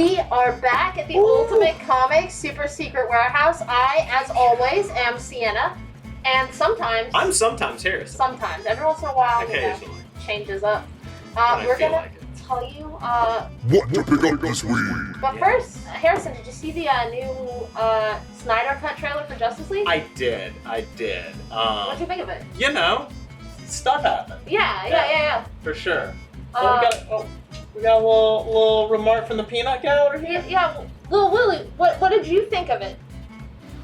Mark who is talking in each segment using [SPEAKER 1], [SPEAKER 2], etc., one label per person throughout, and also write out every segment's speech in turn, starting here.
[SPEAKER 1] We are back at the Ultimate Comics Super Secret Warehouse. I, as always, am Siena, and sometimes...
[SPEAKER 2] I'm sometimes Harrison.
[SPEAKER 1] Sometimes. Every once in a while,
[SPEAKER 2] occasionally.
[SPEAKER 1] Changes up.
[SPEAKER 2] We're going to
[SPEAKER 1] tell you...
[SPEAKER 3] what to pick up this week?
[SPEAKER 1] But first, Harrison, did you see the new Snyder Cut trailer for Justice League?
[SPEAKER 2] I did.
[SPEAKER 1] What'd you think of it?
[SPEAKER 2] You know, stuff happened.
[SPEAKER 1] Yeah.
[SPEAKER 2] For sure. We got a little remark from the peanut gallery here.
[SPEAKER 1] Yeah, Little Willie, what did you think of it?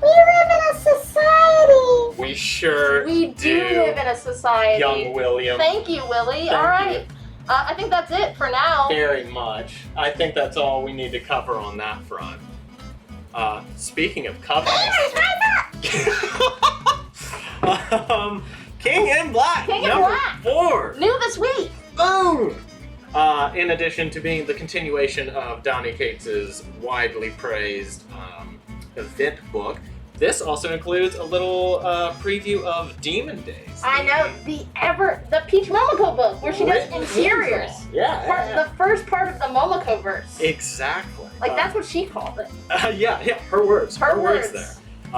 [SPEAKER 4] We live in a society.
[SPEAKER 2] We sure
[SPEAKER 1] We do live in a society.
[SPEAKER 2] Young William.
[SPEAKER 1] Thank you, Willie. All right. I think that's it for now.
[SPEAKER 2] Very much. I think that's all we need to cover on that front. Speaking of covers. King in Black.
[SPEAKER 1] King in
[SPEAKER 2] number
[SPEAKER 1] Black.
[SPEAKER 2] 4.
[SPEAKER 1] New this week.
[SPEAKER 2] Boom! In addition to being the continuation of Donny Cates' widely praised event book, this also includes a little preview of Demon Days.
[SPEAKER 1] I know, the Peach Momoko book, where she does interiors.
[SPEAKER 2] Yeah.
[SPEAKER 1] The first part of the Momoko verse.
[SPEAKER 2] Exactly.
[SPEAKER 1] That's what she called it.
[SPEAKER 2] Yeah, her words.
[SPEAKER 1] Her words
[SPEAKER 2] there.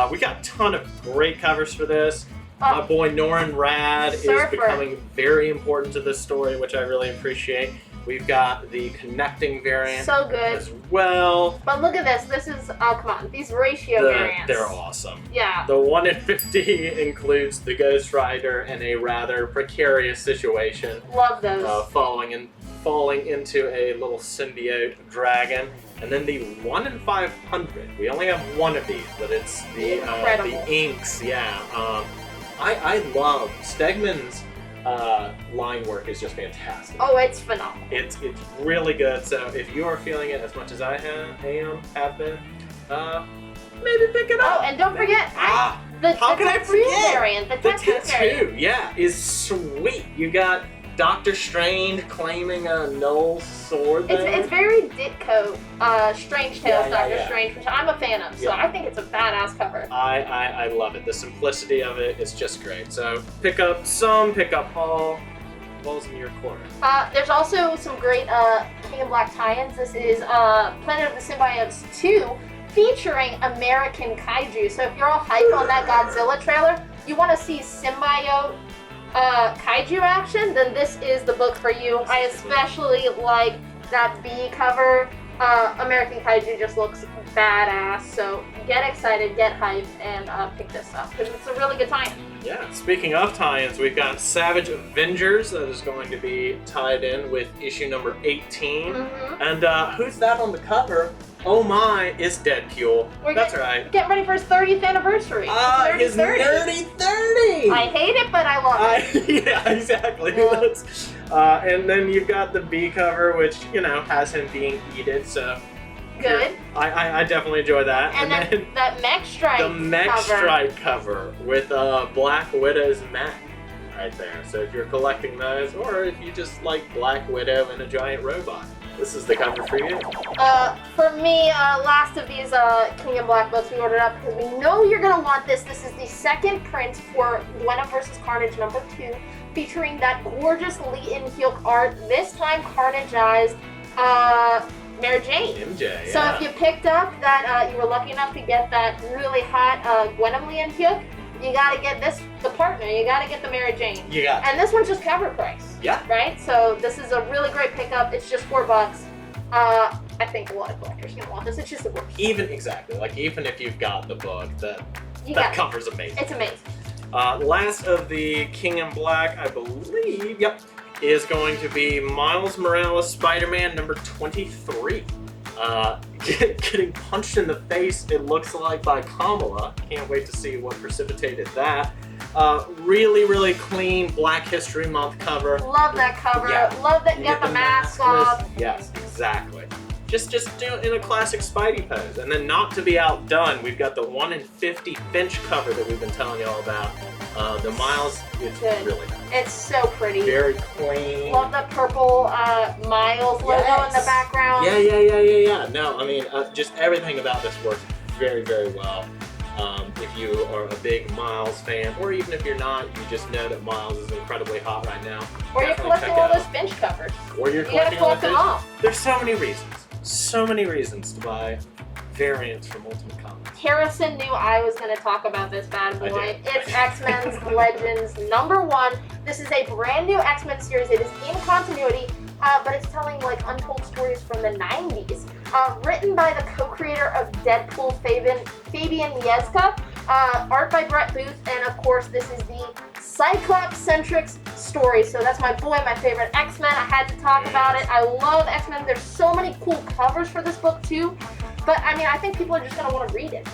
[SPEAKER 2] We got a ton of great covers for this. My boy Norin Rad is becoming very important to this story, which I really appreciate. We've got the connecting variant as well.
[SPEAKER 1] But look at this. This is, come on, these ratio variants.
[SPEAKER 2] They're awesome.
[SPEAKER 1] Yeah.
[SPEAKER 2] The 1 in 50 includes the Ghost Rider in a rather precarious situation.
[SPEAKER 1] Love those.
[SPEAKER 2] Falling into a little symbiote dragon. And then the 1 in 500. We only have one of these, but it's the inks. Yeah. I love Stegman's line work is just fantastic.
[SPEAKER 1] Oh, it's phenomenal.
[SPEAKER 2] It's really good. So if you are feeling it as much as I have been, maybe pick it up.
[SPEAKER 1] Oh, and don't forget, the tattoo variant. The tattoo variant.
[SPEAKER 2] Is sweet. You got Doctor Strange claiming a null sword.
[SPEAKER 1] It's very Ditko, Strange Tales, Doctor Strange, which I'm a fan of. So I think it's a badass cover.
[SPEAKER 2] I love it. The simplicity of it is just great. So pick up some, pick up all. Balls in your corner.
[SPEAKER 1] There's also some great King in Black tie-ins. This is Planet of the Symbiotes 2, featuring American kaiju. So if you're all hyped on that Godzilla trailer, you want to see symbiote kaiju action, then this is the book for you. I especially like that B cover. American Kaiju just looks badass, so get excited, get hyped, and pick this up, because it's a really good tie-in.
[SPEAKER 2] Yeah, speaking of tie-ins, we've got Savage Avengers that is going to be tied in with issue number 18. And who's that on the cover? Oh my, it's Deadpool. That's right.
[SPEAKER 1] Getting ready for his 30th anniversary.
[SPEAKER 2] His nerdy 30!
[SPEAKER 1] I hate it, but I love it.
[SPEAKER 2] Yeah, exactly. And then you've got the B cover, which, has him being eated, so...
[SPEAKER 1] Good.
[SPEAKER 2] I definitely enjoy that.
[SPEAKER 1] And then that Mech Strike
[SPEAKER 2] cover. The Mech Strike cover with Black Widow's mech right there. So if you're collecting those, or if you just like Black Widow and a giant robot, this is the cover for you.
[SPEAKER 1] For me, last of these King in Black books we ordered up because we know you're going to want this. This is the second print for Gwenna vs. Carnage number 2, featuring that gorgeous Lee and Hyuk art, this time Carnageized Mary Jane.
[SPEAKER 2] MJ, yeah.
[SPEAKER 1] So if you picked up that, you were lucky enough to get that really hot Gwenna Lee and Hyuk, you gotta get the partner. You gotta get the Mary Jane.
[SPEAKER 2] You got it.
[SPEAKER 1] And this one's just cover price.
[SPEAKER 2] Yeah.
[SPEAKER 1] Right? So this is a really great pickup. It's just $4. I think a lot of collectors are gonna want this. It's just the worst.
[SPEAKER 2] Even if you've got the book, that cover's amazing.
[SPEAKER 1] It's amazing.
[SPEAKER 2] Last of the King in Black, I believe, is going to be Miles Morales Spider-Man number 23. Getting punched in the face, it looks like, by Kamala. Can't wait to see what precipitated that. Really, really clean Black History Month cover.
[SPEAKER 1] Love that cover.
[SPEAKER 2] Yeah.
[SPEAKER 1] Love that you got the mask off.
[SPEAKER 2] Yes, exactly. Just do it in a classic Spidey pose. And then, not to be outdone, we've got the 1 in 50 Finch cover that we've been telling you all about. The Miles, it's really nice.
[SPEAKER 1] It's so pretty.
[SPEAKER 2] Very clean.
[SPEAKER 1] Love the purple Miles logo in the background.
[SPEAKER 2] Yeah. No, I mean, just everything about this works very, very well. If you are a big Miles fan, or even if you're not, you just know that Miles is incredibly hot right now.
[SPEAKER 1] Or you're collecting all those Finch covers.
[SPEAKER 2] Or you're
[SPEAKER 1] collecting all the Finch.
[SPEAKER 2] There's so many reasons. so many reasons to buy variants from Ultimate Comics.
[SPEAKER 1] Harrison knew I was going to talk about this bad
[SPEAKER 2] I
[SPEAKER 1] boy.
[SPEAKER 2] did.
[SPEAKER 1] It's X-Men's Legends #1. This is a brand new X-Men series. It is in continuity, but it's telling like untold stories from the 90s. Written by the co-creator of Deadpool, Fabian Mieszka. Art by Brett Booth, and of course this is the Cyclops-centric story. So that's my boy, my favorite X-Men. I had to talk about it. I love X-Men. There's so many cool covers for this book too. But I mean, I think people are just gonna want to read it.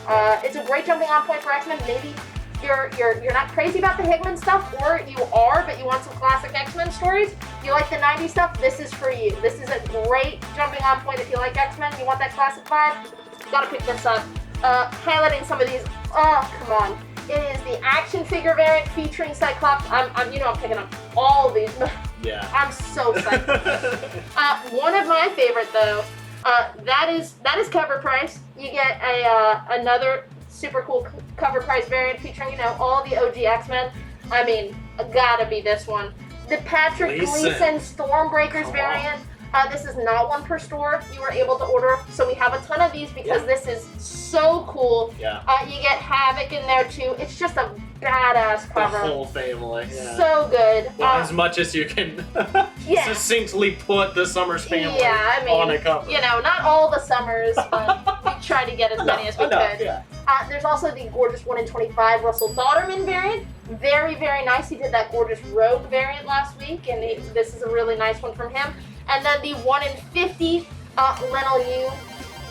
[SPEAKER 1] It's a great jumping on point for X-Men. Maybe you're not crazy about the Hickman stuff, or you are, but you want some classic X-Men stories. You like the 90s stuff, this is for you. This is a great jumping on point if you like X-Men, you want that classic vibe, you gotta pick this up. Highlighting some of these, oh, come on. It is the action figure variant featuring Cyclops. I'm picking up all of these.
[SPEAKER 2] Yeah.
[SPEAKER 1] I'm so psyched. One of my favorite though, that is cover price. You get another super cool cover price variant featuring, all the OG X-Men. I mean, gotta be this one. The Patrick Gleason Stormbreakers variant. This is not one per store. You were able to order, so we have a ton of these because this is so cool.
[SPEAKER 2] Yeah.
[SPEAKER 1] You get Havoc in there too. It's just a badass cover.
[SPEAKER 2] The whole family. Yeah.
[SPEAKER 1] So good.
[SPEAKER 2] Well, as much as you can succinctly put the Summers family on a cover.
[SPEAKER 1] Not all the Summers, but we tried to get as many as we could.
[SPEAKER 2] Yeah.
[SPEAKER 1] There's also the gorgeous 1 in 25 Russell Dodderman variant. Very, very nice. He did that gorgeous Rogue variant last week, and this is a really nice one from him. And then the 1 in 50 Little Yu.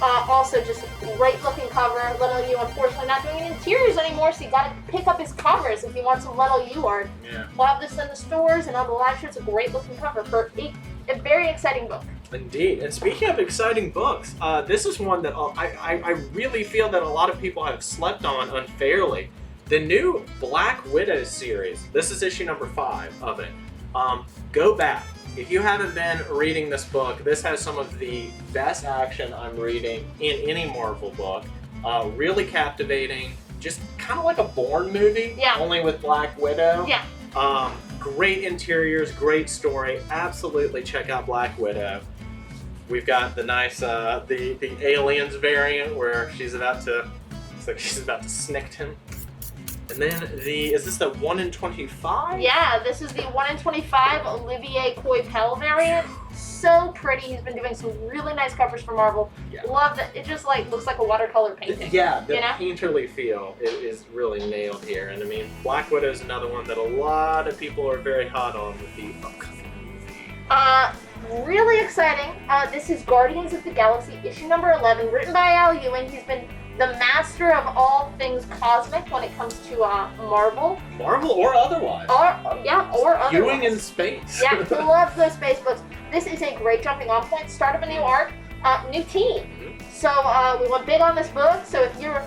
[SPEAKER 1] Also just a great looking cover. Little Yu unfortunately not doing interiors anymore, so you gotta pick up his covers if you want some Little Yu art.
[SPEAKER 2] Yeah.
[SPEAKER 1] We'll have this in the stores and on the live show. It's a great looking cover for a very exciting book.
[SPEAKER 2] Indeed. And speaking of exciting books, this is one that I really feel that a lot of people have slept on unfairly. The new Black Widow series. This is issue #5 of it. Go back. If you haven't been reading this book, this has some of the best action I'm reading in any Marvel book. Really captivating. Just kind of like a Bourne movie, only with Black Widow.
[SPEAKER 1] Yeah.
[SPEAKER 2] Great interiors, great story. Absolutely check out Black Widow. We've got the nice, the Aliens variant where she's about to snict him. And then is this the 1 in 25?
[SPEAKER 1] Yeah, this is the 1 in 25 Olivier Coipel variant. So pretty. He's been doing some really nice covers for Marvel.
[SPEAKER 2] Yeah.
[SPEAKER 1] Love that. It just looks like a watercolor painting.
[SPEAKER 2] Yeah, the painterly feel is really nailed here. And I mean, Black Widow is another one that a lot of people are very hot on with the upcoming movie.
[SPEAKER 1] Really exciting. This is Guardians of the Galaxy issue #11, written by Al Ewing. He's been the master of all things cosmic when it comes to Marvel.
[SPEAKER 2] Marvel or otherwise.
[SPEAKER 1] Or otherwise.
[SPEAKER 2] Ewing in space.
[SPEAKER 1] Yeah, he loves those space books. This is a great jumping on point. Start of a new arc, new team. So we went big on this book. So if you're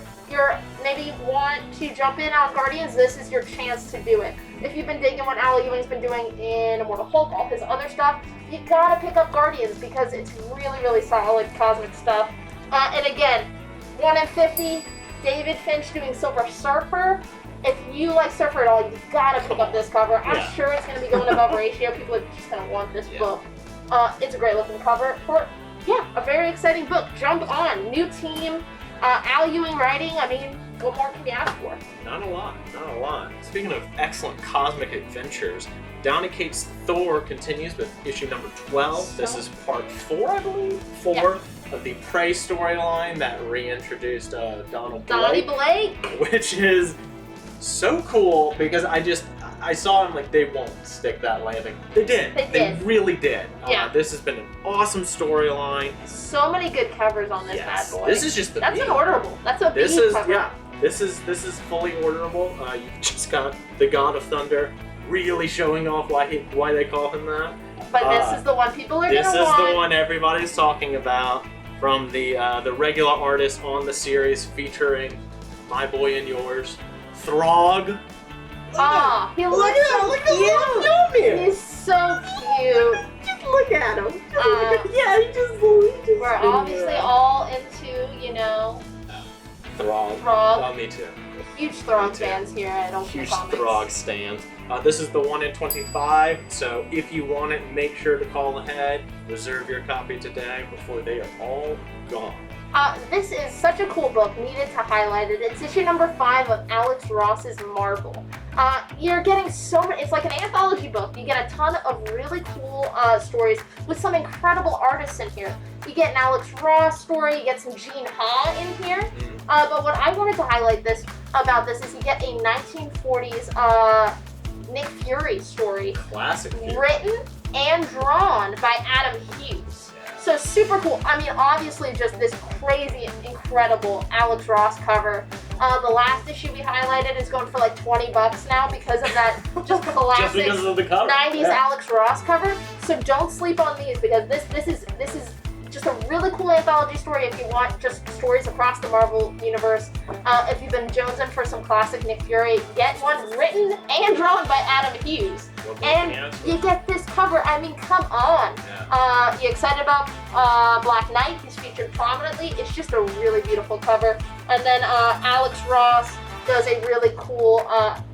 [SPEAKER 1] maybe want to jump in on Guardians, this is your chance to do it. If you've been digging what Al Ewing's been doing in Immortal Hulk, all his other stuff, you gotta pick up Guardians because it's really, really solid cosmic stuff. And again, 1 in 50, David Finch doing Silver Surfer. If you like Surfer at all, you gotta pick up this cover. I'm sure it's gonna be going above ratio. People are just gonna want this book. It's a great looking cover for, a very exciting book. Jump on, new team, Al Ewing writing. I mean, what more can you ask for?
[SPEAKER 2] Not a lot. Speaking of excellent cosmic adventures, Downey Cates' Thor continues with issue #12. This is part 4, I believe. 4 of the Prey storyline that reintroduced
[SPEAKER 1] Donnie Blake,
[SPEAKER 2] which is so cool because I saw him like they won't stick that landing. They did. They really did. This has been an awesome storyline.
[SPEAKER 1] So many good covers on this bad boy.
[SPEAKER 2] This is just the
[SPEAKER 1] That's an orderable. That's a B cover.
[SPEAKER 2] This is fully orderable. You just got the God of Thunder really showing off why they call him that.
[SPEAKER 1] But this is the one people are gonna want.
[SPEAKER 2] This is the one everybody's talking about from the regular artist on the series featuring my boy and yours, Throg.
[SPEAKER 1] He looks so cute. He's so cute.
[SPEAKER 2] Just look at him. He just
[SPEAKER 1] we're obviously all into,
[SPEAKER 2] Throg.
[SPEAKER 1] Throg.
[SPEAKER 2] Oh, me too.
[SPEAKER 1] Huge Throg Throg
[SPEAKER 2] too.
[SPEAKER 1] fans here at Ultimate
[SPEAKER 2] Huge
[SPEAKER 1] Comics.
[SPEAKER 2] Throg stands. This is the 1 in 25, so if you want it, make sure to call ahead. Reserve your copy today before they are all gone.
[SPEAKER 1] This is such a cool book, needed to highlight it. It's issue number 5 of Alex Ross's Marvel. You're getting so many, it's like an anthology book. You get a ton of really cool stories with some incredible artists in here. You get an Alex Ross story, you get some Gene Ha in here. But what I wanted to highlight about this is you get a 1940s Nick Fury story.
[SPEAKER 2] Classic.
[SPEAKER 1] Written and drawn by Adam Hughes. So super cool. I mean, obviously just this crazy, incredible Alex Ross cover. The last issue we highlighted is going for like $20 now because of that just classic
[SPEAKER 2] Just because of the cover.
[SPEAKER 1] 90s Alex Ross cover. So don't sleep on these because this is just a really cool anthology story if you want just stories across the Marvel universe. If you've been jonesing for some classic Nick Fury, get one written and drawn by Adam Hughes. And you get this cover. I mean, come on.
[SPEAKER 2] Yeah.
[SPEAKER 1] You excited about Black Knight? He's featured prominently. It's just a really beautiful cover. And then Alex Ross does a really cool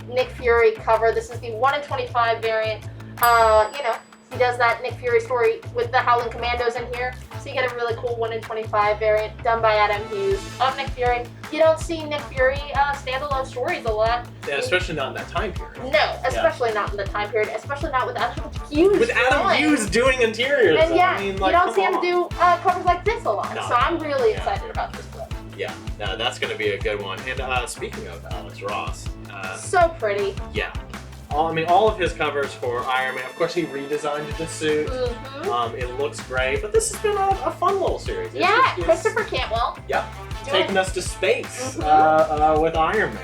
[SPEAKER 1] Nick Fury cover. This is the 1 in 25 variant. He does that Nick Fury story with the Howling Commandos in here. So you get a really cool 1 in 25 variant done by Adam Hughes of Nick Fury. You don't see Nick Fury standalone stories a lot.
[SPEAKER 2] Yeah, especially not in that time period.
[SPEAKER 1] No, especially not in the time period, especially not with Adam Hughes.
[SPEAKER 2] With Adam Hughes doing interiors.
[SPEAKER 1] And yeah,
[SPEAKER 2] I mean, like,
[SPEAKER 1] you don't see
[SPEAKER 2] come
[SPEAKER 1] him
[SPEAKER 2] on.
[SPEAKER 1] do covers like this a lot.
[SPEAKER 2] No.
[SPEAKER 1] So I'm really
[SPEAKER 2] Yeah.
[SPEAKER 1] excited about this book.
[SPEAKER 2] Yeah, no, that's going to be a good one. And speaking of Alex Ross,
[SPEAKER 1] So pretty.
[SPEAKER 2] yeah. All of his covers for Iron Man, of course, he redesigned the suit.
[SPEAKER 1] Mm-hmm.
[SPEAKER 2] It looks great, but this has been a fun little series.
[SPEAKER 1] Yeah, Christopher Cantwell.
[SPEAKER 2] Yep.
[SPEAKER 1] Doing-
[SPEAKER 2] Taking us to space
[SPEAKER 1] Mhm.
[SPEAKER 2] with Iron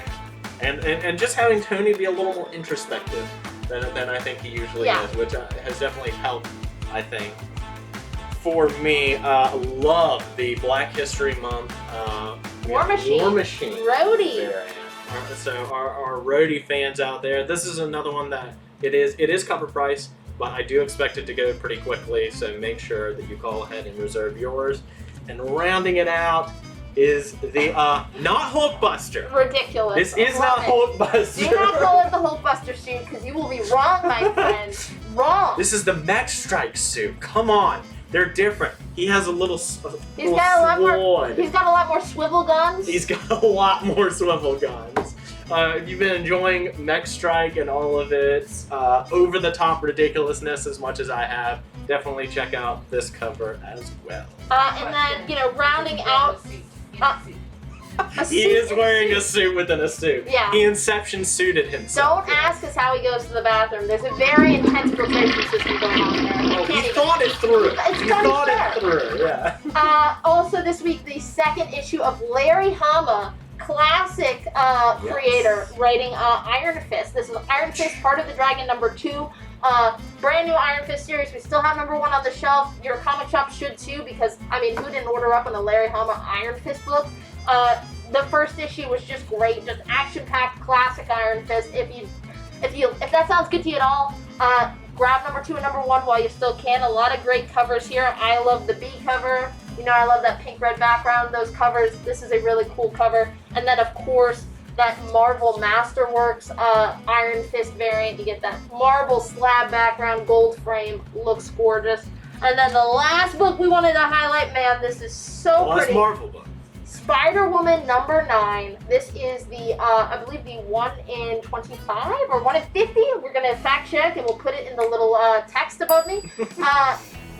[SPEAKER 2] Man. And just having Tony be a little more introspective than I think he usually is, which has definitely helped, I think. For me, love the Black History Month
[SPEAKER 1] War Machine. Rhodey.
[SPEAKER 2] variant. So our Rhodey fans out there, this is another one that it is cover price, but I do expect it to go pretty quickly, so make sure that you call ahead and reserve yours. And rounding it out is the not Hulkbuster.
[SPEAKER 1] Ridiculous.
[SPEAKER 2] This is
[SPEAKER 1] I
[SPEAKER 2] not
[SPEAKER 1] love it.
[SPEAKER 2] Hulkbuster.
[SPEAKER 1] Do not call it the Hulkbuster suit because you will be wrong, my friend. Wrong.
[SPEAKER 2] This is the Mech Strike suit. Come on. They're different. He has a little
[SPEAKER 1] He's got a lot more.
[SPEAKER 2] sword.
[SPEAKER 1] He's got a lot more swivel guns.
[SPEAKER 2] He's got a lot more swivel guns. If you've been enjoying Mech Strike and all of its over-the-top ridiculousness as much as I have, definitely check out this cover as well.
[SPEAKER 1] And then rounding out. A
[SPEAKER 2] He
[SPEAKER 1] suit
[SPEAKER 2] is
[SPEAKER 1] in a
[SPEAKER 2] wearing a
[SPEAKER 1] suit.
[SPEAKER 2] suit within a suit.
[SPEAKER 1] Yeah.
[SPEAKER 2] He Inception suited himself.
[SPEAKER 1] Don't ask us how he goes to the bathroom. There's a very intense filtration system going on there.
[SPEAKER 2] Oh,
[SPEAKER 1] You can't
[SPEAKER 2] he
[SPEAKER 1] even-
[SPEAKER 2] thought it through.
[SPEAKER 1] It's
[SPEAKER 2] He
[SPEAKER 1] Tony
[SPEAKER 2] thought
[SPEAKER 1] Stark.
[SPEAKER 2] it through, yeah.
[SPEAKER 1] Also this week, the second issue of Larry Hama, classic creator, writing Iron Fist. This is Iron Fist, Part of the Dragon #2. Brand new Iron Fist series. We still have #1 on the shelf. Your comic shop should too, because who didn't order up on the Larry Hama Iron Fist book? The first issue was just great, just action-packed, classic Iron Fist. If that sounds good to you at all, grab #2 and #1 while you still can. A lot of great covers here. I love the B cover. I love that pink-red background. Those covers. This is a really cool cover. And then of course that Marvel Masterworks Iron Fist variant. You get that marble slab background, gold frame. Looks gorgeous. And then the last book we wanted to highlight, man, this is so
[SPEAKER 2] Well, that's
[SPEAKER 1] pretty.
[SPEAKER 2] Marvel book.
[SPEAKER 1] Spider-Woman #9. This is the, I believe the 1 in 25 or 1 in 50. We're gonna fact check and we'll put it in the little text above me.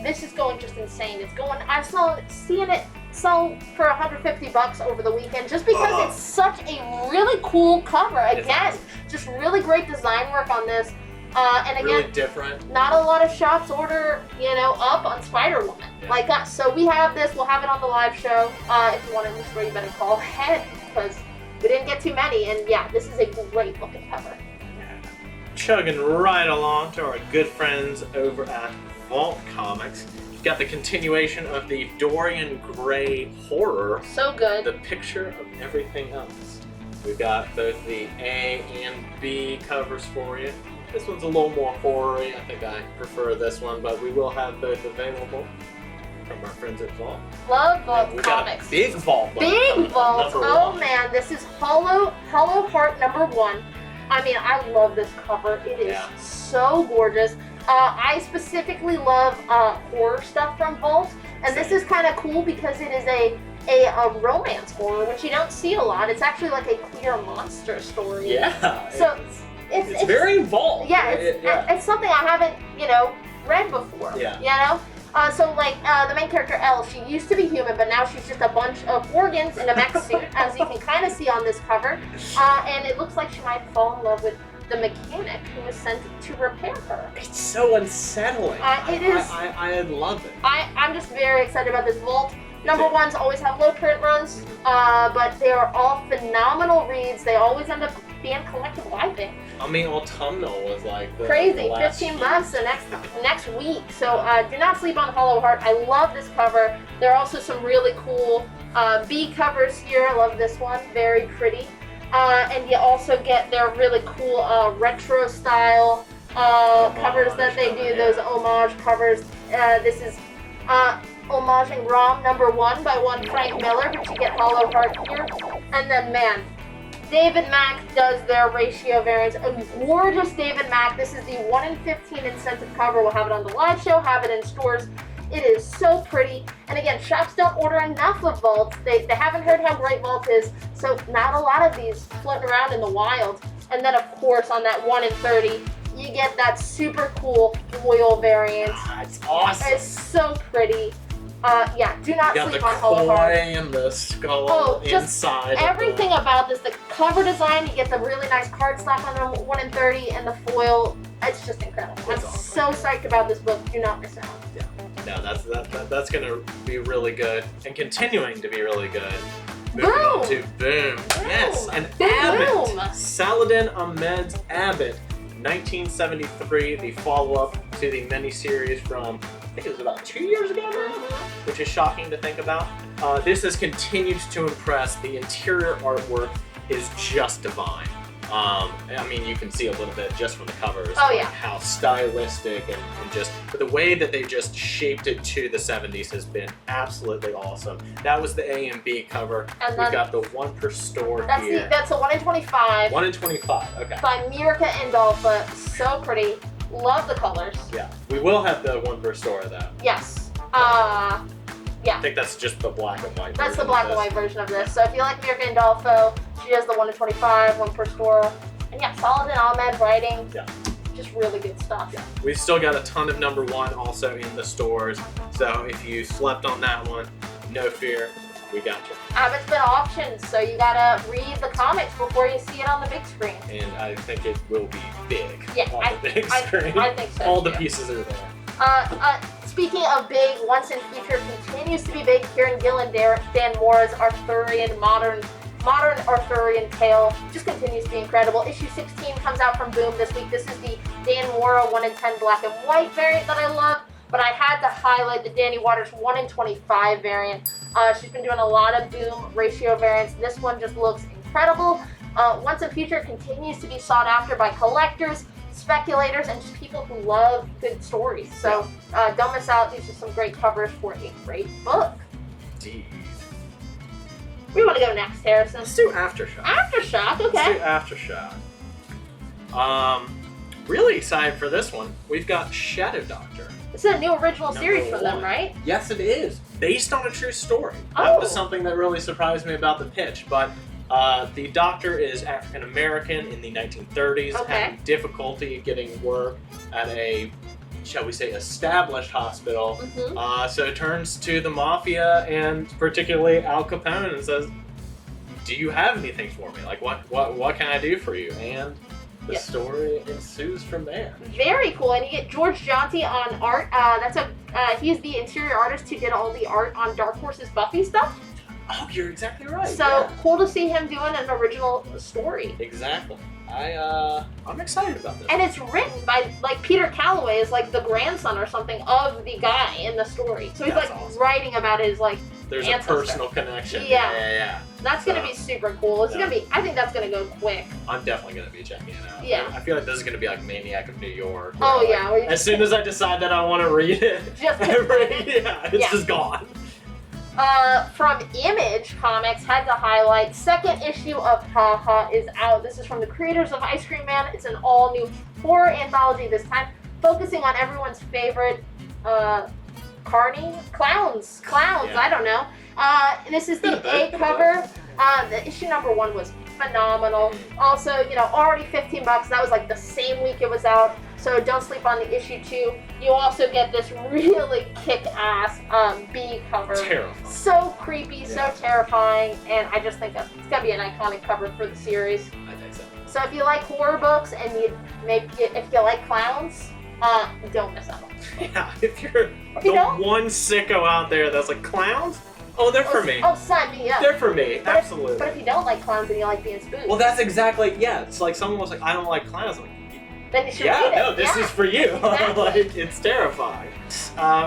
[SPEAKER 1] This is going just insane. It's going. I've seen it sell for $150 over the weekend just because it's such a really cool cover. Again, just really great design work on this. And again,
[SPEAKER 2] Really different.
[SPEAKER 1] not a lot of shops order, up on Spider-Woman like us. So we have this. We'll have it on the live show. If you want to restore, you better call ahead because we didn't get too many. And yeah, this is a great looking cover.
[SPEAKER 2] Chugging right along to our good friends over at Vault Comics. We've got the continuation of the Dorian Gray horror,
[SPEAKER 1] So good.
[SPEAKER 2] The Picture of Everything Else. We've got both the A and B covers for you. This one's a little more horror-y. I think I prefer this one, but we will have both available. from our friends at Vault.
[SPEAKER 1] Love Vault
[SPEAKER 2] We got
[SPEAKER 1] comics.
[SPEAKER 2] a big Vault. one
[SPEAKER 1] Big
[SPEAKER 2] coming up,
[SPEAKER 1] Vault.
[SPEAKER 2] number
[SPEAKER 1] Oh
[SPEAKER 2] one.
[SPEAKER 1] man, this is Hollow Heart number 1. I mean, I love this cover. It is
[SPEAKER 2] Yeah.
[SPEAKER 1] so gorgeous. I specifically love horror stuff from Vault, and this is kind of cool because it is a romance horror, which you don't see a lot. It's actually like a queer monster story.
[SPEAKER 2] Yeah.
[SPEAKER 1] So
[SPEAKER 2] it's very involved.
[SPEAKER 1] Yeah, it's something I haven't, read before.
[SPEAKER 2] Yeah.
[SPEAKER 1] So like the main character Elle, she used to be human, but now she's just a bunch of organs in a mech suit, as you can kind of see on this cover. And it looks like she might fall in love with the mechanic who was sent to repair her.
[SPEAKER 2] It's so unsettling.
[SPEAKER 1] It is.
[SPEAKER 2] I love it.
[SPEAKER 1] I'm just very excited about this Vault. Number ones always have low print runs, but they are all phenomenal reads. They always end up being collectible, I think.
[SPEAKER 2] I mean, Autumnal was like the
[SPEAKER 1] Crazy,
[SPEAKER 2] last
[SPEAKER 1] 15 bucks the next week. So do not sleep on Hollow Heart. I love this cover. There are also some really cool B covers here. I love this one, very pretty. And you also get their really cool retro style covers that they do. Those homage covers. This is homaging ROM number 1 by one Frank Miller, but you get Hollow Heart here. And then man, David Mack does their ratio variants. A gorgeous David Mack. This is the 1 in 15 incentive cover. We'll have it on the live show, have it in stores. It is so pretty. And again, shops don't order enough of Vault. They haven't heard how great Vault is, so not a lot of these floating around in the wild. And then of course on that 1 in 30, you get that super cool foil variant.
[SPEAKER 2] It's awesome.
[SPEAKER 1] It's so pretty. Do not
[SPEAKER 2] You got
[SPEAKER 1] sleep
[SPEAKER 2] the
[SPEAKER 1] on Hollow Heart.
[SPEAKER 2] coin and the skull
[SPEAKER 1] Oh, just
[SPEAKER 2] inside.
[SPEAKER 1] everything about this, the cover design, you get the really nice cardstock on the 1 in 30 and the foil. It's just incredible. I'm so psyched about this book. Do not miss out.
[SPEAKER 2] No, that's gonna be really good and continuing to be really good. Moving
[SPEAKER 1] Boom!
[SPEAKER 2] on to Boom. Yes, and
[SPEAKER 1] Boom!
[SPEAKER 2] Abbott. Saladin Ahmed's Abbott, 1973, the follow-up to the miniseries from, I think it was about 2 years ago now, which is shocking to think about. This has continued to impress. The interior artwork is just divine. I mean, you can see a little bit just from the covers.
[SPEAKER 1] Oh, yeah.
[SPEAKER 2] How stylistic and just the way that they just shaped it to the 70s has been absolutely awesome. That was the A and B cover.
[SPEAKER 1] And
[SPEAKER 2] We've got the 1 per store here.
[SPEAKER 1] That's a 1 in 25
[SPEAKER 2] 1 in 25, okay.
[SPEAKER 1] by Mirka Indolfa. So pretty. Love the colors.
[SPEAKER 2] Yeah, we will have the 1 per store of that.
[SPEAKER 1] Yes.
[SPEAKER 2] I think that's just the black and white.
[SPEAKER 1] That's the
[SPEAKER 2] version
[SPEAKER 1] black
[SPEAKER 2] of
[SPEAKER 1] and
[SPEAKER 2] this.
[SPEAKER 1] white version of this. So if you like Mirka Indolfo, she does the 1 in 25, 1 per store. And yeah, Saladin Ahmed writing.
[SPEAKER 2] Yeah.
[SPEAKER 1] Just really good stuff.
[SPEAKER 2] Yeah. We've still got a ton of number 1 also in the stores. So if you slept on that one, no fear, we got you.
[SPEAKER 1] Abbott's been auctioned, so you gotta read the comics before you see it on the big screen.
[SPEAKER 2] And I think it will be big
[SPEAKER 1] Yeah,
[SPEAKER 2] on the big screen.
[SPEAKER 1] I think so.
[SPEAKER 2] All the
[SPEAKER 1] too.
[SPEAKER 2] pieces are there.
[SPEAKER 1] Speaking of big, Once in Future continues to be big. Kieran Gill and Dan Mora's Arthurian modern Arthurian tale just continues to be incredible. Issue 16 comes out from Boom this week. This is the Dan Mora 1 in 10 black and white variant that I love, but I had to highlight the Danny Waters 1 in 25 variant. She's been doing a lot of Boom ratio variants. This one just looks incredible. Once in Future continues to be sought after by collectors, speculators, and just people who love good stories. So don't miss out. These are some great covers for a great book.
[SPEAKER 2] Indeed.
[SPEAKER 1] We want to go next, Harrison.
[SPEAKER 2] Let's do Aftershock.
[SPEAKER 1] Aftershock, okay.
[SPEAKER 2] Let's do Aftershock. Really excited for this one. We've got Shadow Doctor.
[SPEAKER 1] This is a new original series
[SPEAKER 2] Number
[SPEAKER 1] for them,
[SPEAKER 2] 1.
[SPEAKER 1] right?
[SPEAKER 2] Yes, it is. Based on a true story. That was
[SPEAKER 1] Oh.
[SPEAKER 2] something that really surprised me about the pitch. But the Doctor is African American in the 1930s,
[SPEAKER 1] Okay.
[SPEAKER 2] having difficulty getting work at a, shall we say, established hospital.
[SPEAKER 1] Mm-hmm.
[SPEAKER 2] So turns to the mafia and particularly Al Capone and says, "Do you have anything for me? Like, what can I do for you?" And the
[SPEAKER 1] Yeah.
[SPEAKER 2] story ensues from there.
[SPEAKER 1] Very cool. And you get George Jonty on art. He's the interior artist who did all the art on Dark Horse's Buffy stuff.
[SPEAKER 2] Oh, you're exactly right.
[SPEAKER 1] So
[SPEAKER 2] yeah.
[SPEAKER 1] cool to see him doing an original story.
[SPEAKER 2] Exactly. I'm excited about this.
[SPEAKER 1] And it's written by, like, Peter Calloway is like the grandson or something of the guy in the story. So he's
[SPEAKER 2] That's
[SPEAKER 1] like
[SPEAKER 2] awesome.
[SPEAKER 1] writing about his like
[SPEAKER 2] there's a
[SPEAKER 1] ancestor.
[SPEAKER 2] personal connection.
[SPEAKER 1] Yeah.
[SPEAKER 2] Yeah.
[SPEAKER 1] That's gonna be super cool. It's gonna be. I think that's gonna go quick.
[SPEAKER 2] I'm definitely gonna be checking it out.
[SPEAKER 1] Yeah.
[SPEAKER 2] I feel like this is gonna be like Maniac of New York.
[SPEAKER 1] Oh
[SPEAKER 2] where,
[SPEAKER 1] yeah.
[SPEAKER 2] As soon as I decide that I want to read it,
[SPEAKER 1] Just
[SPEAKER 2] it's just gone.
[SPEAKER 1] From Image Comics, had to highlight second issue of Ha Ha is out. This is from the creators of Ice Cream Man. It's an all new horror anthology this time, focusing on everyone's favorite clowns.
[SPEAKER 2] Yeah.
[SPEAKER 1] I don't know. This is the A cover. The issue number 1 was phenomenal. Also, already $15. That was like the same week it was out. So don't sleep on the issue 2. You also get this really kick-ass B cover.
[SPEAKER 2] Terrifying.
[SPEAKER 1] So creepy, so terrifying, and I just think it's gonna be an iconic cover for the series.
[SPEAKER 2] I think so.
[SPEAKER 1] So if you like horror books and if you like clowns, don't miss out.
[SPEAKER 2] Yeah, if you're
[SPEAKER 1] If you
[SPEAKER 2] the
[SPEAKER 1] don't-
[SPEAKER 2] one sicko out there that's like clowns, they're for me.
[SPEAKER 1] Oh, sign me up.
[SPEAKER 2] They're for me,
[SPEAKER 1] But
[SPEAKER 2] absolutely.
[SPEAKER 1] But if you don't like clowns and you like being spooked,
[SPEAKER 2] Well, that's exactly, it's like someone was like, I don't like clowns. I'm like,
[SPEAKER 1] then you should
[SPEAKER 2] yeah,
[SPEAKER 1] read it.
[SPEAKER 2] no, this
[SPEAKER 1] Yeah.
[SPEAKER 2] is for you.
[SPEAKER 1] Exactly.
[SPEAKER 2] Like, it's terrifying.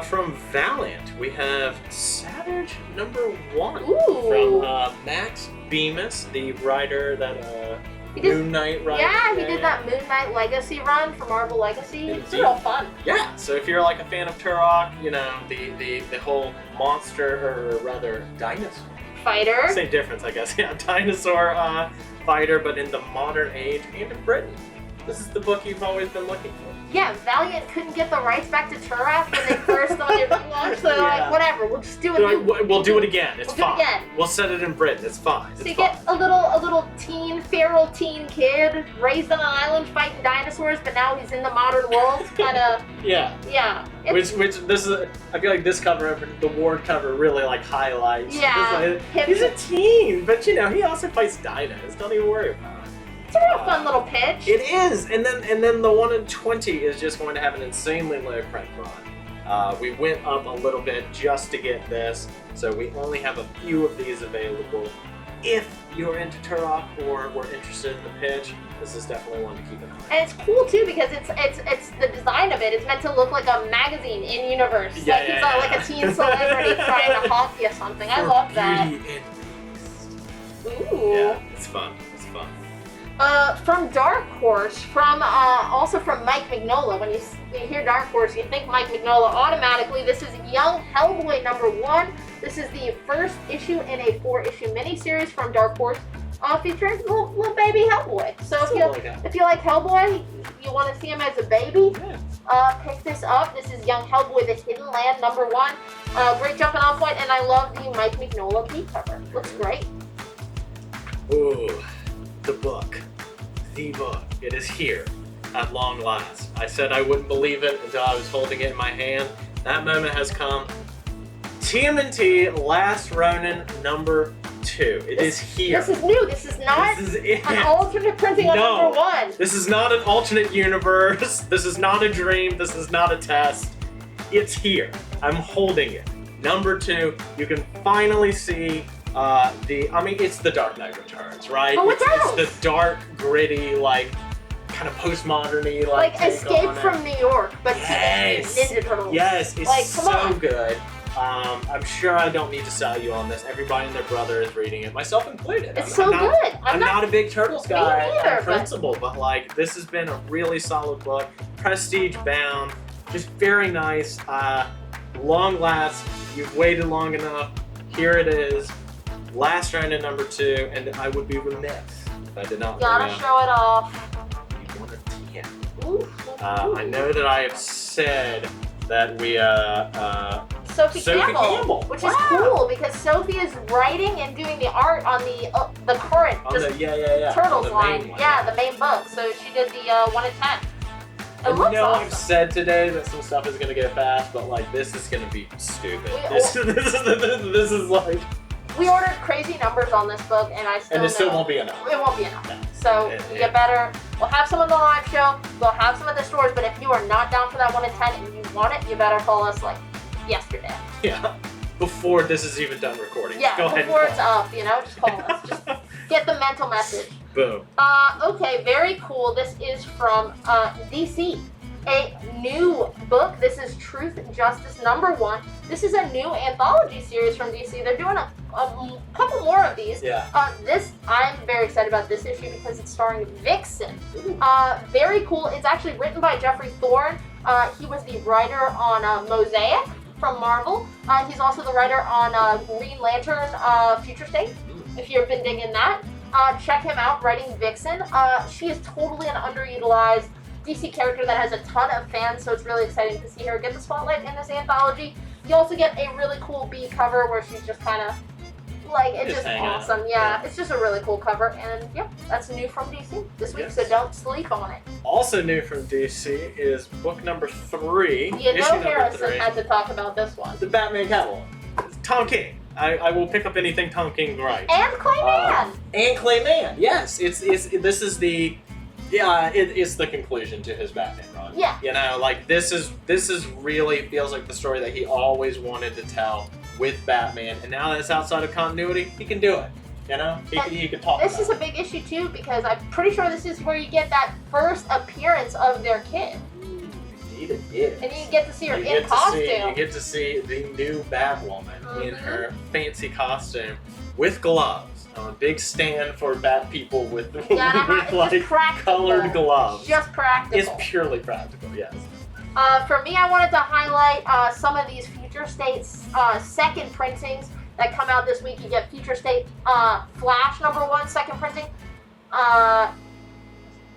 [SPEAKER 2] From Valiant, we have Savage #1
[SPEAKER 1] Ooh.
[SPEAKER 2] from Max Bemis, the writer that
[SPEAKER 1] He did-
[SPEAKER 2] Moon Knight writer.
[SPEAKER 1] Yeah, he did that Moon Knight Legacy run for Marvel Legacy. It's real fun.
[SPEAKER 2] Yeah, so if you're like a fan of Turok, the whole monster, or rather dinosaur.
[SPEAKER 1] Fighter.
[SPEAKER 2] Same difference, I guess. Yeah, dinosaur fighter, but in the modern age and in Britain. This is the book you've always been looking for.
[SPEAKER 1] Yeah, Valiant couldn't get the rights back to Turok when they first started relaunch, so they're
[SPEAKER 2] Yeah.
[SPEAKER 1] like, whatever, we'll just do it.
[SPEAKER 2] They're like, we'll do it again. It's
[SPEAKER 1] We'll do it
[SPEAKER 2] fine.
[SPEAKER 1] again.
[SPEAKER 2] We'll set it in Britain. It's fine.
[SPEAKER 1] So
[SPEAKER 2] It's
[SPEAKER 1] you
[SPEAKER 2] fine.
[SPEAKER 1] get a little feral teen kid raised on an island fighting dinosaurs, but now he's in the modern world. Kind of,
[SPEAKER 2] Yeah.
[SPEAKER 1] yeah.
[SPEAKER 2] Which this is. I feel like this cover, the Ward cover, really like highlights.
[SPEAKER 1] Yeah.
[SPEAKER 2] It's like, he's a teen, but he also fights dinos. Don't even worry about it.
[SPEAKER 1] It's a real fun little pitch.
[SPEAKER 2] It is, and then the 1 in 20 is just going to have an insanely low print run. We went up a little bit just to get this, so we only have a few of these available. If you're into Turok or were interested in the pitch, this is definitely one to keep an eye on.
[SPEAKER 1] And it's cool too because it's the design of it. It's meant to look like a magazine in universe.
[SPEAKER 2] Yeah,
[SPEAKER 1] like
[SPEAKER 2] yeah,
[SPEAKER 1] like a teen celebrity trying to hawk you something. I
[SPEAKER 2] For
[SPEAKER 1] love that.
[SPEAKER 2] Beauty and Beast.
[SPEAKER 1] Ooh.
[SPEAKER 2] Yeah, it's fun. It's fun.
[SPEAKER 1] From Dark Horse, also from Mike Mignola. When you hear Dark Horse, you think Mike Mignola automatically. This is Young Hellboy #1. This is the first issue in a 4-issue miniseries from Dark Horse, featuring little baby Hellboy. So if you like Hellboy, you want to see him as a baby, pick this up. This is Young Hellboy: The Hidden Land #1. Great jumping off point, and I love the Mike Mignola B cover. Looks great.
[SPEAKER 2] Ooh, the book. It is here at long last. I said I wouldn't believe it until I was holding it in my hand. That moment has come. TMNT Last Ronin #2. It is here.
[SPEAKER 1] This is new. This is not
[SPEAKER 2] This is it.
[SPEAKER 1] an alternate printing on
[SPEAKER 2] No.
[SPEAKER 1] #1.
[SPEAKER 2] This is not an alternate universe. This is not a dream. This is not a test. It's here. I'm holding it. #2. You can finally see it's the Dark Knight Returns, right?
[SPEAKER 1] Oh, what else?
[SPEAKER 2] It's the dark, gritty, kind of postmodern-y,
[SPEAKER 1] Like
[SPEAKER 2] take
[SPEAKER 1] Escape
[SPEAKER 2] on it.
[SPEAKER 1] from New York, but
[SPEAKER 2] Yes.
[SPEAKER 1] Ninja Turtles.
[SPEAKER 2] Yes, it's
[SPEAKER 1] Like, come
[SPEAKER 2] so
[SPEAKER 1] on.
[SPEAKER 2] good. I'm sure I don't need to sell you on this. Everybody and their brother is reading it, myself included.
[SPEAKER 1] It's so good.
[SPEAKER 2] I'm not a big Turtles guy
[SPEAKER 1] neither,
[SPEAKER 2] on principle, but this has been a really solid book. Prestige bound, just very nice. Long last. You've waited long enough. Here it is. Last round at #2, and I would be remiss if I did not
[SPEAKER 1] Gotta
[SPEAKER 2] bring up
[SPEAKER 1] show it off.
[SPEAKER 2] the 1 of 10.
[SPEAKER 1] Ooh.
[SPEAKER 2] I know that I have said that we
[SPEAKER 1] Sophie
[SPEAKER 2] Sophie Campbell.
[SPEAKER 1] which
[SPEAKER 2] Wow.
[SPEAKER 1] is cool because Sophie is writing and doing the art on the current
[SPEAKER 2] on the
[SPEAKER 1] Turtles
[SPEAKER 2] the
[SPEAKER 1] line.
[SPEAKER 2] main one.
[SPEAKER 1] Yeah, the main book. So she did the 1 in 10. It
[SPEAKER 2] I
[SPEAKER 1] looks
[SPEAKER 2] know
[SPEAKER 1] awesome.
[SPEAKER 2] I've said today that some stuff is gonna go fast, but this is gonna be stupid.
[SPEAKER 1] We-
[SPEAKER 2] This is
[SPEAKER 1] We ordered crazy numbers on this book, and
[SPEAKER 2] and it still
[SPEAKER 1] know
[SPEAKER 2] won't be enough.
[SPEAKER 1] it won't be enough.
[SPEAKER 2] No.
[SPEAKER 1] So you better. We'll have some on the live show. We'll have some at the stores. But if you are not down for that 1 in 10 and you want it, you better call us yesterday.
[SPEAKER 2] Yeah. Before this is even done recording.
[SPEAKER 1] Yeah,
[SPEAKER 2] Go ahead and
[SPEAKER 1] before
[SPEAKER 2] call.
[SPEAKER 1] it's up, just call us. Just get the mental message.
[SPEAKER 2] Boom.
[SPEAKER 1] Okay, very cool. This is from DC. A new book. This is Truth and Justice #1. This is a new anthology series from DC. They're doing a couple more of these.
[SPEAKER 2] Yeah.
[SPEAKER 1] I'm very excited about this issue because it's starring Vixen. Very cool. It's actually written by Jeffrey Thorne. He was the writer on Mosaic from Marvel. He's also the writer on Green Lantern Future State, if you've been digging that. Check him out, writing Vixen. She is totally an underutilized DC character that has a ton of fans, so it's really exciting to see her get the spotlight in this anthology. You also get a really cool B cover where she's just kind of like, it's just awesome. Yeah, it's just a really cool cover, and yep, that's new from DC this week, so don't sleep on it.
[SPEAKER 2] Also new from DC is book number 3.
[SPEAKER 1] You know Harrison had to talk about this one.
[SPEAKER 2] The Batman Catwoman. Tom King. I will pick up anything Tom King writes.
[SPEAKER 1] And Clayman!
[SPEAKER 2] And Clayman, yes. This is the... Yeah, it's the conclusion to his Batman run.
[SPEAKER 1] Yeah.
[SPEAKER 2] You know, like, this is really feels like the story that he always wanted to tell with Batman, and now that it's outside of continuity, he can do it. You know? He can talk
[SPEAKER 1] This is a big issue, too, because I'm pretty sure this is where you get that first appearance of their kid.
[SPEAKER 2] Indeed it is.
[SPEAKER 1] And you get to see her in costume.
[SPEAKER 2] You get to see the new Batwoman in her fancy costume with gloves. On a big stand for bat people with like colored gloves.
[SPEAKER 1] Just practical.
[SPEAKER 2] It's purely practical, yes.
[SPEAKER 1] For me, I wanted to highlight some of these Future State's second printings that come out this week. You get Future State Flash #1 second printing.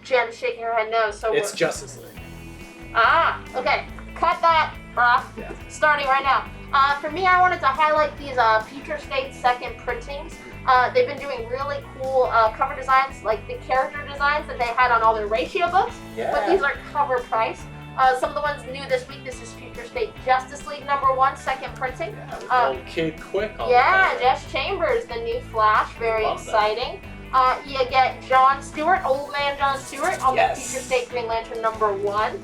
[SPEAKER 1] Jen's shaking her head no, so
[SPEAKER 2] it's Justice League.
[SPEAKER 1] Okay. Cut that, bruh.
[SPEAKER 2] Yeah.
[SPEAKER 1] Starting right now. For me, I wanted to highlight these Future State second printings. They've been doing really cool cover designs, like the character designs that they had on all their ratio books.
[SPEAKER 2] Yeah.
[SPEAKER 1] But these are cover price. Some of the ones new this week, this is Future State Justice League #1 second printing.
[SPEAKER 2] Old Kid Quick on
[SPEAKER 1] Yeah, Jess Chambers, the new Flash, very exciting. You get John Stewart, Old Man John Stewart, on the Future State Green Lantern #1.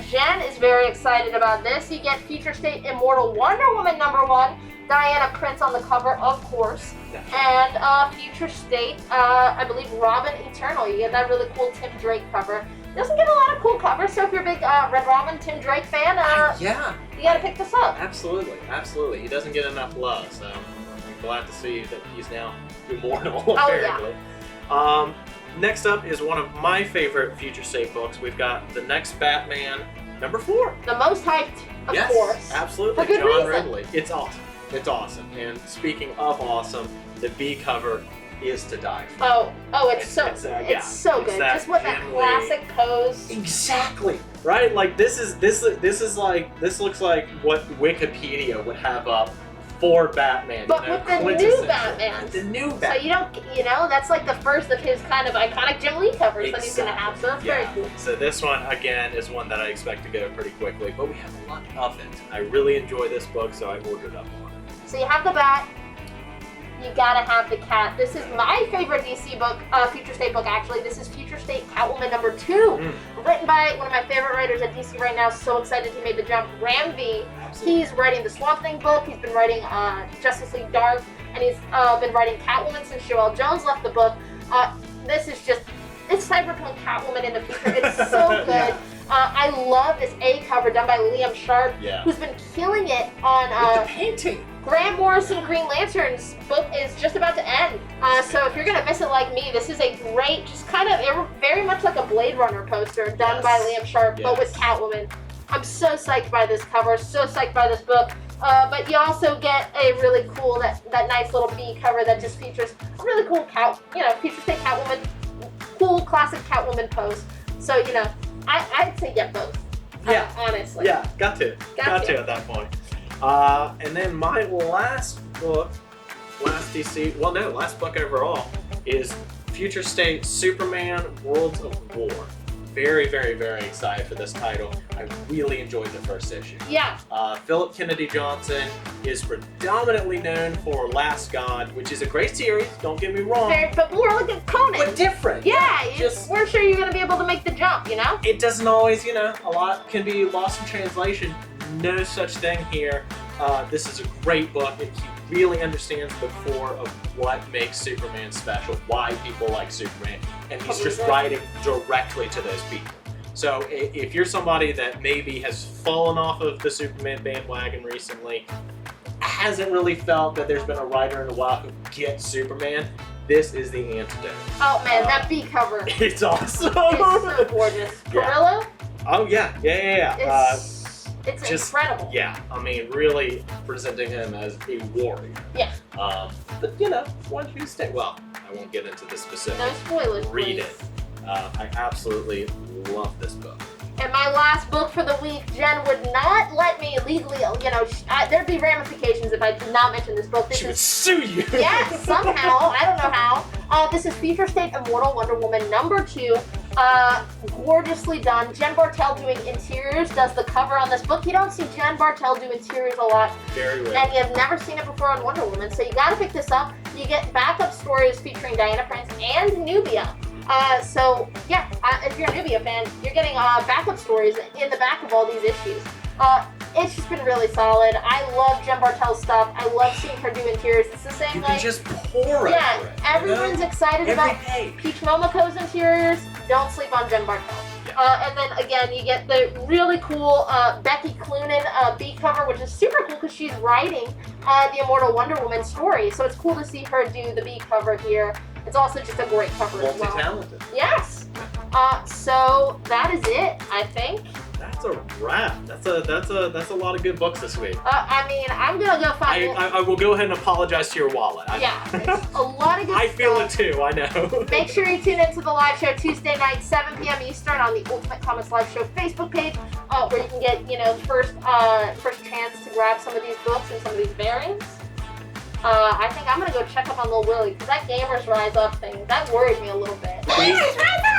[SPEAKER 1] Jen is very excited about this. You get Future State Immortal Wonder Woman #1. Diana Prince on the cover, of course. And Future State, I believe Robin Eternal. You get that really cool Tim Drake cover. Doesn't get a lot of cool covers, so if you're a big Red Robin, Tim Drake fan, you gotta pick this up.
[SPEAKER 2] Absolutely. He doesn't get enough love, so I'm glad to see that he's now immortal,
[SPEAKER 1] Oh,
[SPEAKER 2] apparently. Next up is one of my favorite Future State books. We've got The Next Batman #4.
[SPEAKER 1] The most hyped, of course.
[SPEAKER 2] Absolutely.
[SPEAKER 1] For good
[SPEAKER 2] John
[SPEAKER 1] reason.
[SPEAKER 2] Ridley. It's awesome. And speaking of awesome, the B cover is to die for.
[SPEAKER 1] It's so good. Just what that
[SPEAKER 2] genuinely-
[SPEAKER 1] classic pose.
[SPEAKER 2] Exactly. Right? Like this looks like what Wikipedia would have up for Batman.
[SPEAKER 1] But with the new Batman.
[SPEAKER 2] The new Batman.
[SPEAKER 1] So you don't, that's like the first of his kind of iconic Jim Lee covers that he's gonna have. So that's very cool.
[SPEAKER 2] So this one, again, is one that I expect to go pretty quickly, but we have a lot of it. I really enjoy this book, so I ordered up one.
[SPEAKER 1] So you have the bat, you gotta have the cat. This is my favorite DC book, Future State book actually. This is Future State Catwoman #2, written by one of my favorite writers at DC right now. So excited he made the jump, Ram V. He's writing the Swamp Thing book, he's been writing Justice League Dark, and he's been writing Catwoman since Joelle Jones left the book. This is just, it's cyberpunk Catwoman in the future. It's so good. I love this A cover done by Liam Sharp, who's been killing it on
[SPEAKER 2] the painting.
[SPEAKER 1] Grant Morrison Green Lantern's book is just about to end. So if you're gonna miss it like me, this is a great, just kind of very much like a Blade Runner poster done by Liam Sharp, but with Catwoman. I'm so psyched by this cover, so psyched by this book. But you also get a really cool, that nice little B cover that just features a really cool Future State Catwoman, cool classic Catwoman pose. So I'd say get both. Honestly.
[SPEAKER 2] Yeah, got to at that point. And then my last book, last book overall, is Future State Superman Worlds of War. Very, very, very excited for this title. I really enjoyed the first issue.
[SPEAKER 1] Yeah.
[SPEAKER 2] Philip Kennedy Johnson is predominantly known for Last God, which is a great series, don't get me wrong.
[SPEAKER 1] But more like a Conan.
[SPEAKER 2] But different.
[SPEAKER 1] Yeah, we're sure you're going to be able to make the jump,
[SPEAKER 2] It doesn't always, a lot can be lost in translation. No such thing here. This is a great book, and he really understands the core of what makes Superman special, why people like Superman, and he's just writing directly to those people. So if you're somebody that maybe has fallen off of the Superman bandwagon recently, hasn't really felt that there's been a writer in a while who gets Superman, this is the antidote.
[SPEAKER 1] Oh man, that B cover is
[SPEAKER 2] It's awesome.
[SPEAKER 1] so gorgeous.
[SPEAKER 2] Yeah.
[SPEAKER 1] Perillo?
[SPEAKER 2] Oh yeah.
[SPEAKER 1] It's
[SPEAKER 2] just-
[SPEAKER 1] incredible.
[SPEAKER 2] Yeah, I mean, really presenting him as a warrior.
[SPEAKER 1] Yeah.
[SPEAKER 2] But you know, once you stay, well, I won't get into the specifics.
[SPEAKER 1] No spoilers,
[SPEAKER 2] Read
[SPEAKER 1] please.
[SPEAKER 2] it. I absolutely love this book.
[SPEAKER 1] And my last book for the week, Jen would not let me legally, there'd be ramifications if I did not mention this book. This
[SPEAKER 2] She would
[SPEAKER 1] is,
[SPEAKER 2] sue you.
[SPEAKER 1] yes, somehow, I don't know how. This is Future State Immortal Wonder Woman #2. Gorgeously done. Jen Bartel doing interiors does the cover on this book. You don't see Jen Bartel do interiors a lot,
[SPEAKER 2] Very rare.
[SPEAKER 1] and you've never seen it before on Wonder Woman, so you gotta pick this up. You get backup stories featuring Diana Prince and Nubia. If you're a Nubia fan, you're getting backup stories in the back of all these issues. It's just been really solid. I love Jen Bartel's stuff. I love seeing her do interiors. It's the same
[SPEAKER 2] You
[SPEAKER 1] like
[SPEAKER 2] can just pour over
[SPEAKER 1] yeah,
[SPEAKER 2] it.
[SPEAKER 1] everyone's excited
[SPEAKER 2] Every
[SPEAKER 1] about
[SPEAKER 2] page.
[SPEAKER 1] Peach Momoko's interiors. Don't sleep on Jen Bartel. And then again, you get the really cool Becky Cloonan B cover, which is super cool because she's writing the Immortal Wonder Woman story. So it's cool to see her do the B cover here. It's also just a great cover as well.
[SPEAKER 2] Multi-talented.
[SPEAKER 1] Yes. So that is it, I think.
[SPEAKER 2] That's a wrap. That's a lot of good books this week.
[SPEAKER 1] I mean, I'm gonna go find.
[SPEAKER 2] I will go ahead and apologize to your wallet.
[SPEAKER 1] Yeah, it's a lot of good
[SPEAKER 2] I feel it
[SPEAKER 1] stuff.
[SPEAKER 2] too. I know.
[SPEAKER 1] Make sure you tune into the live show Tuesday night, 7 p.m. Eastern on the Ultimate Comics Live Show Facebook page, where you can get first chance to grab some of these books and some of these bearings. I think I'm gonna go check up on Little Willie because that Gamers Rise Up thing that worried me a little bit.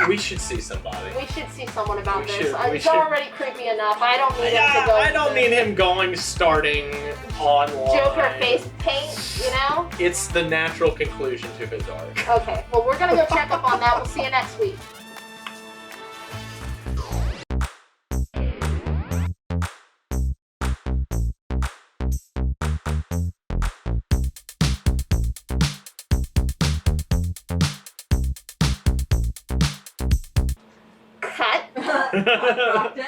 [SPEAKER 2] We should see somebody.
[SPEAKER 1] We should see someone about
[SPEAKER 2] We
[SPEAKER 1] this.
[SPEAKER 2] should- we
[SPEAKER 1] It's
[SPEAKER 2] should.
[SPEAKER 1] already creepy enough. I don't need him to go.
[SPEAKER 2] I don't need him starting online.
[SPEAKER 1] Joker face paint, you know?
[SPEAKER 2] It's the natural conclusion to his arc.
[SPEAKER 1] Okay, well, we're gonna go check up on that. We'll see you next week. Cut.
[SPEAKER 5] Locked in?